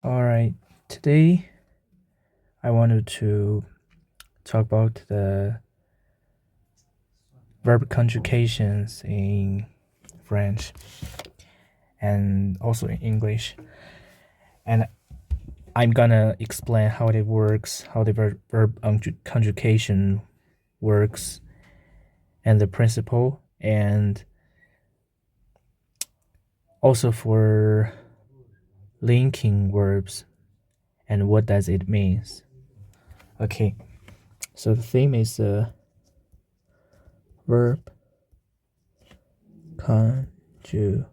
All right, today I wanted to talk about the verb conjugations in French and also in English. And I'm gonna explain how it works, how the verb conjugation works, and the principle, and also for linking verbs and what does it means. Okay, so the theme is verb conjugation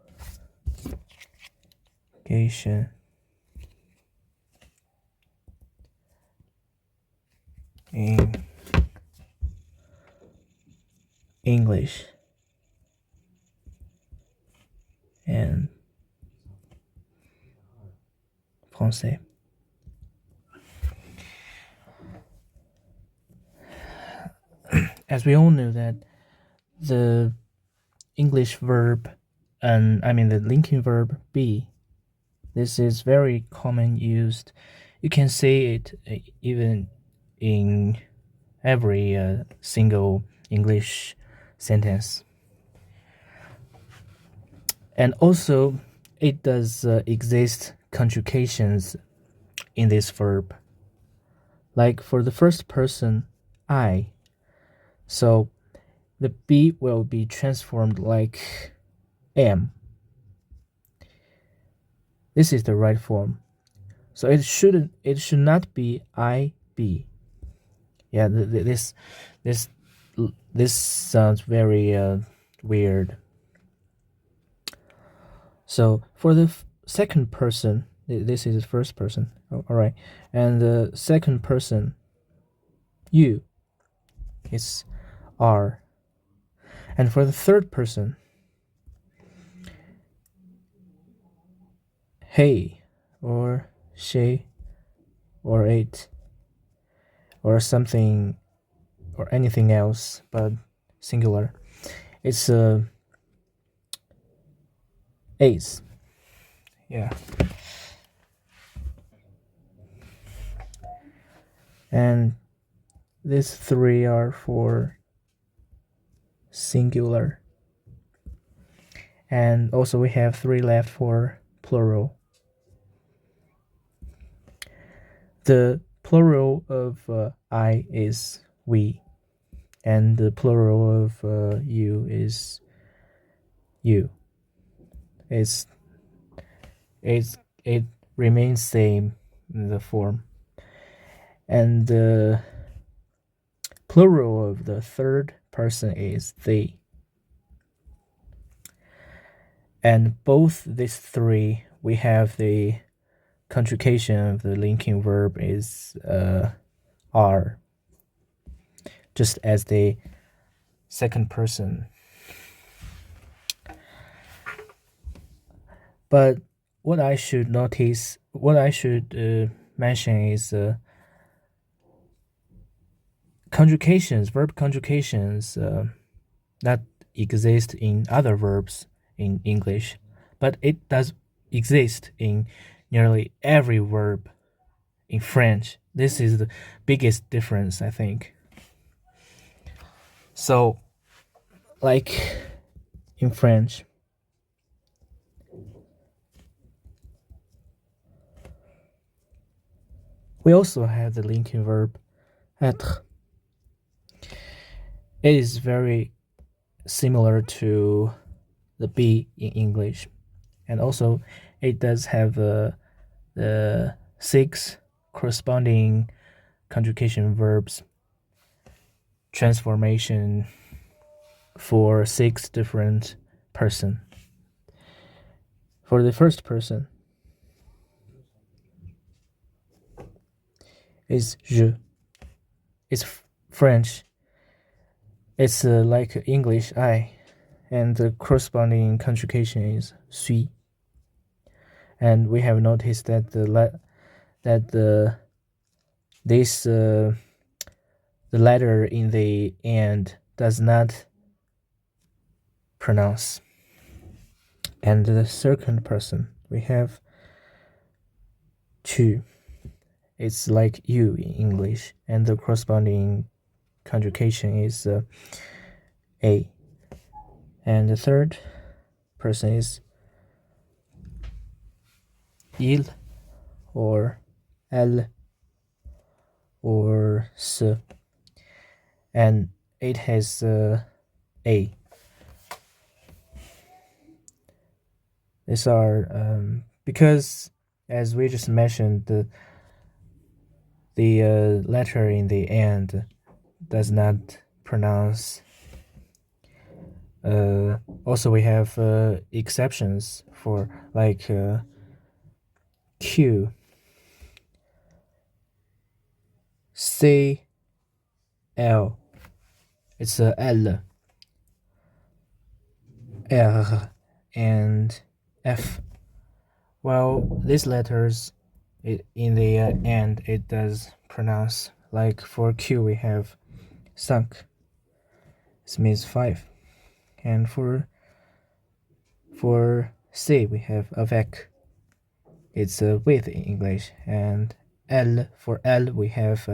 in English and français. As we all know that the English verb, and I mean the linking verb be, this is very common used. You can say it even in every single English sentence. And also, it does exist conjugations in this verb. Like for the first person, I. So the be will be transformed like am. This is the right form. So it should not be I be. Yeah, this sounds very weird. So for the second person, this is the first person. Oh, all right, and the second person, you, is are, and for the third person, hey, or she, or it, or something, or anything else, but singular. It's ace. Yeah. And these three are for singular. And also we have three left for plural. The plural of I is we, and the plural of you is you. It's it remains same in the form. And the plural of the third person is they. And both these three, we have the conjugation of the linking verb is are, just as the second person. But what I should mention is conjugations, verb conjugations that exist in other verbs in English, but it does exist in nearly every verb in French. This is the biggest difference, I think. So, like in French, we also have the linking verb être. It is very similar to the be in English, and also it does have the 6 corresponding conjugation verbs transformation for 6 different person. For the first person is je. It's French. It's like English I, and the corresponding conjugation is suis. And we have noticed that the letter in the end does not pronounce. And the second person, we have tu. It's like you in English, and the corresponding conjugation is a. And the third person is il or elle or se, and it has a. These are because, as we just mentioned, the letter in the end does not pronounce. Also, we have exceptions for like Q, C, L. It's L, R, and F. Well, these letters, in the end, it does pronounce. Like for Q, we have cinq. This means 5. And for C, we have avec. It's with in English. And L, for L, we have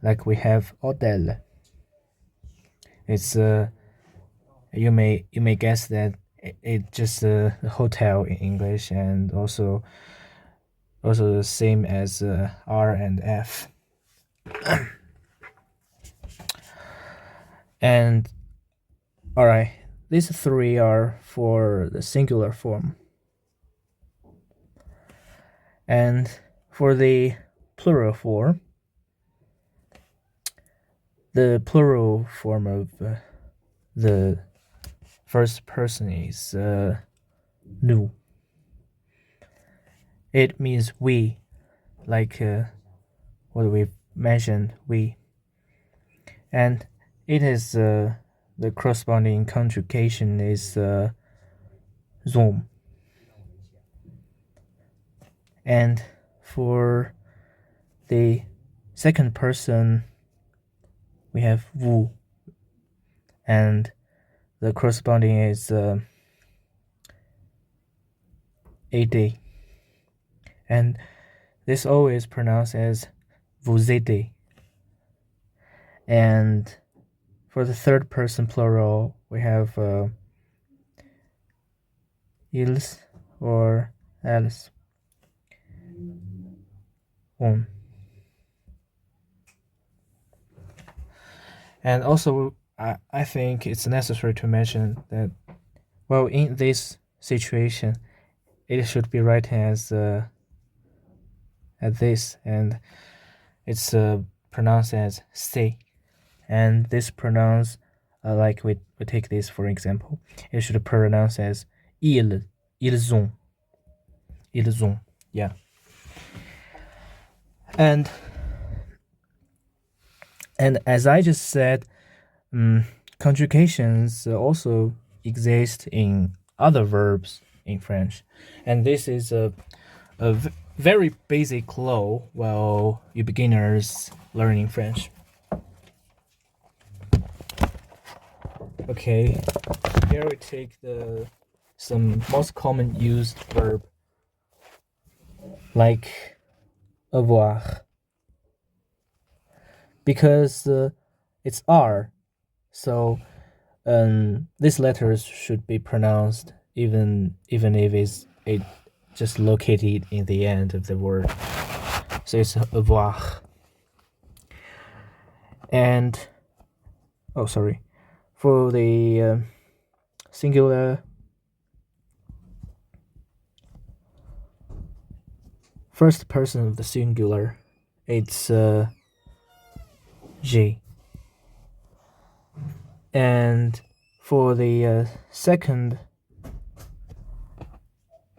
like we have hôtel. It's you may guess that it just a hotel in English, and also the same as R and F. And all right, these three are for the singular form. And for the plural form, the plural form of the first person is nous. It means we, like what we've mentioned, we. And it is the corresponding conjugation is zoom. And for the second person, we have vous, and the corresponding is ad, and this always pronounced as vous aidez. And for the third person plural, we have ils or elles. On. And also, I think it's necessary to mention that, well, in this situation, it should be written as this, and it's pronounced as say. And this pronounce, like we take this for example, it should pronounce as ils ont, yeah. And as I just said, conjugations also exist in other verbs in French, and this is a very basic law while you beginners learning French. Okay, here we take some most common used verb, like avoir, because it's R, so these letters should be pronounced even if it just located in the end of the word. So it's avoir. And for the singular, first person of the singular, it's J. And for the second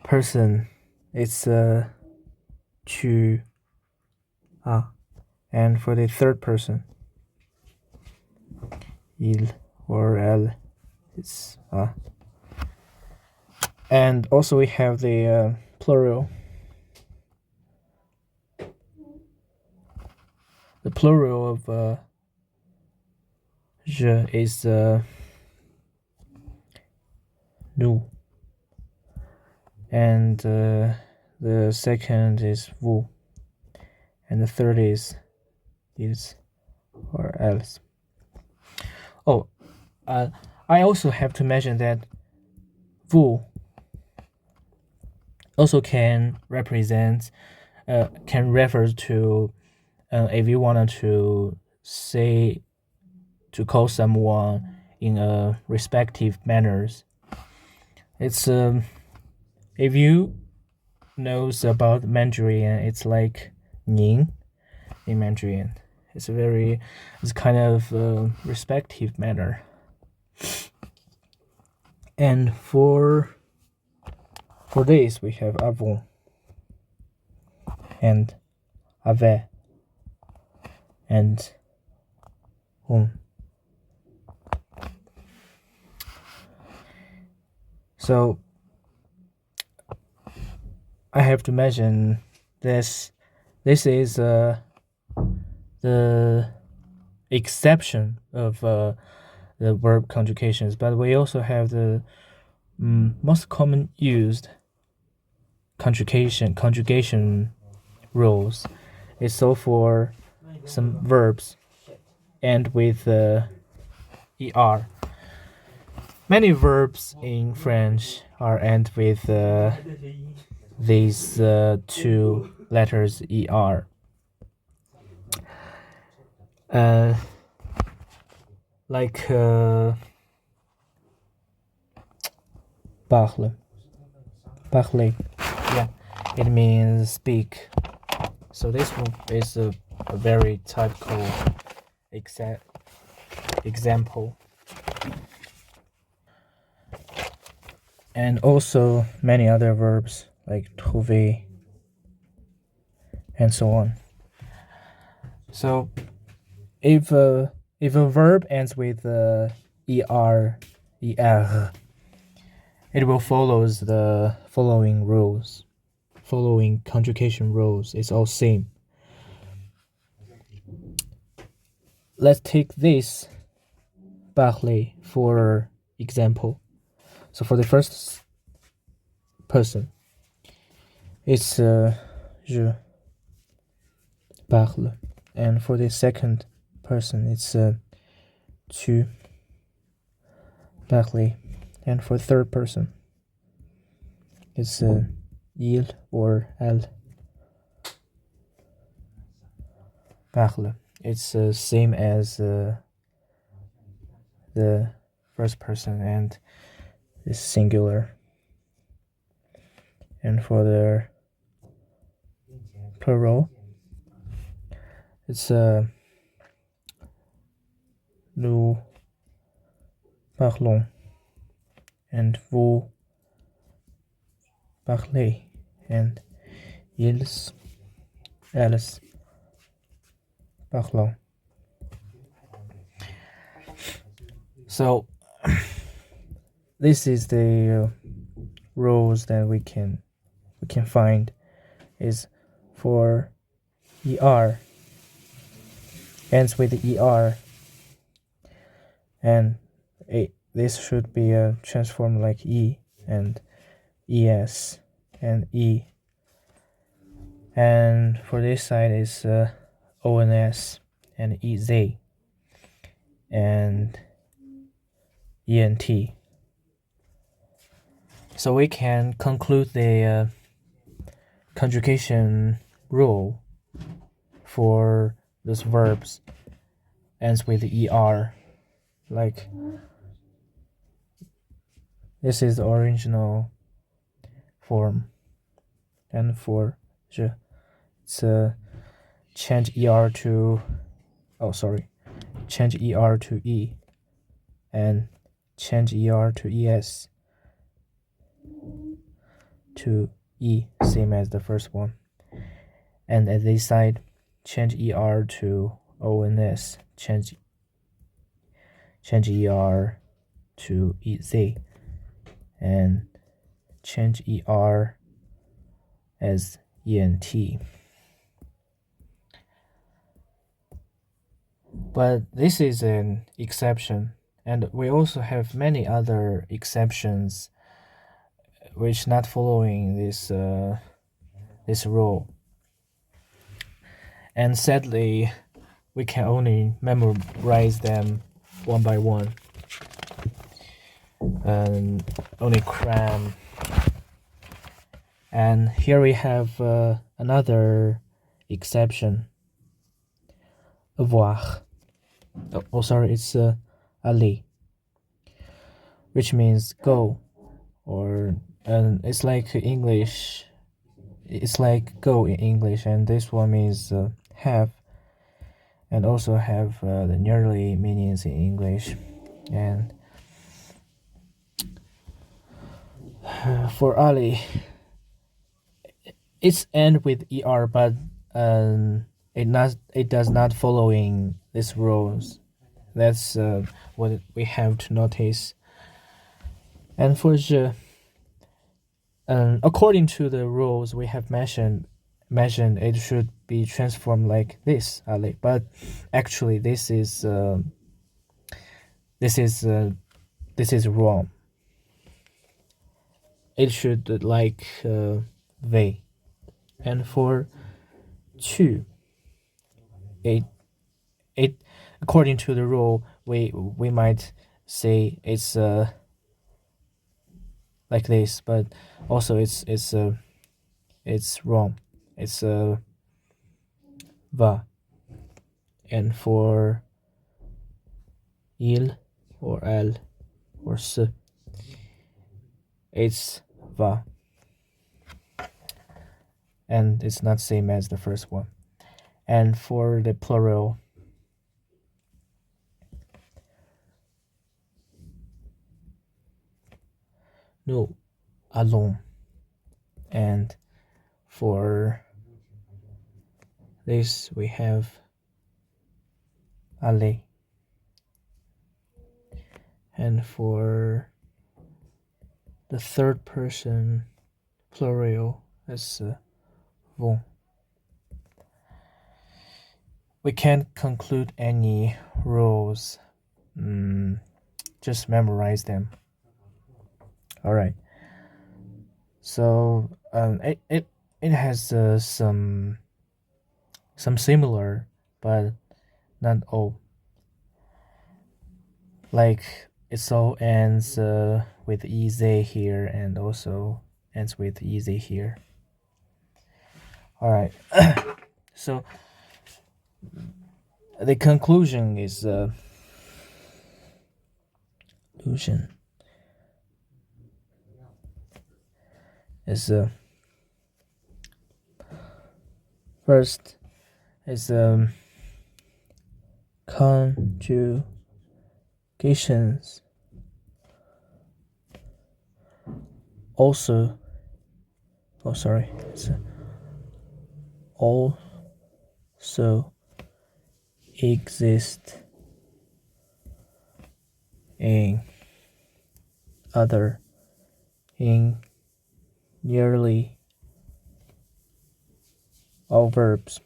person, it's tu. And for the third person, il or elle, it's and also we have the plural. The plural of je is nous. and the second is wu, and the third is or else. Oh, I also have to mention that wu also can represent, can refer to, if you wanted to say, to call someone in a respective manners. It's if you knows about Mandarin, it's like ning in Mandarin. It's kind of respective manner. And for this we have avon and ave and So I have to mention this. This is the exception of the verb conjugations, but we also have the most common used conjugation rules. It's so for some verbs end with er. Many verbs in French are end with these two letters er. Like parle, yeah, it means speak. So this one is a very typical example. And also many other verbs like trouver and so on. So if a verb ends with er, it will follow the following conjugation rules. It's all same. Let's take this parler for example. So for the first person, it's je parle, and for the second person, it's tu parles, and for third person, it's il or elle parle. It's same as the first person, and it's singular. And for the plural, it's nous parlons, and vous parlez, and ils, elles parlent. So this is the rules that we can find. Is for er ends with er, and this should be transformed like e and es and e. And for this side is ons and ez and ent. So we can conclude the conjugation rule for those verbs ends with er. Like this is the original form, and for je, it's change er to change er to e, and change er to es to e, same as the first one. And at this side, change er to ons, change er to ez, and change er as ent. But this is an exception, and we also have many other exceptions which not following this rule. And sadly, we can only memorize them one by one and only cram. And here we have another exception. Avoir. Oh, sorry, it's aller, which means go, or it's like English. It's like go in English, and this one means have, and also have the nearly meanings in English. And for aller, it's end with er, but it does not following these rules. That's what we have to notice. And for je, according to the rules we have mentioned, it should be transformed like this, aller. But actually, this is wrong. It should like they. And for tu, it according to the rule we might say it's like this, but also it's wrong. It's va. And for il or elle or se, it's va, and it's not same as the first one. And for the plural, nous allons. And for this we have aller. And for the third person plural is vont. We can't conclude any rules. Just memorize them. All right. So it has some similar, but not all. Like it all ends with ez here, and also ends with ez here. All right. So the conclusion is first is conjugations also exist in nearly all verbs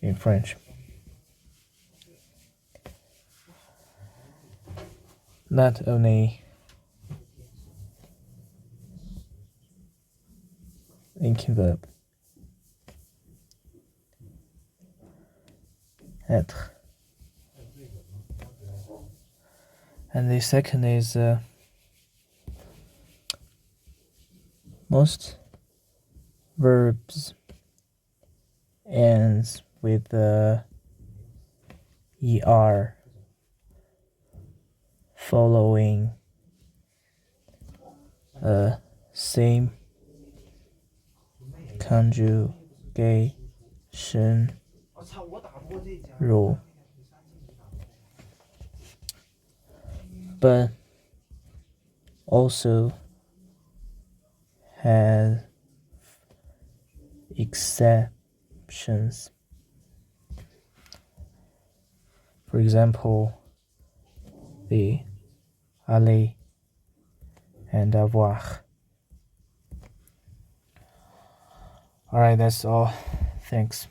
in French. Not only linking verb. Être. And the second is most verbs ends with er following same conjugation rule, but also has exceptions. For example, the aller and avoir. All right, that's all. Thanks.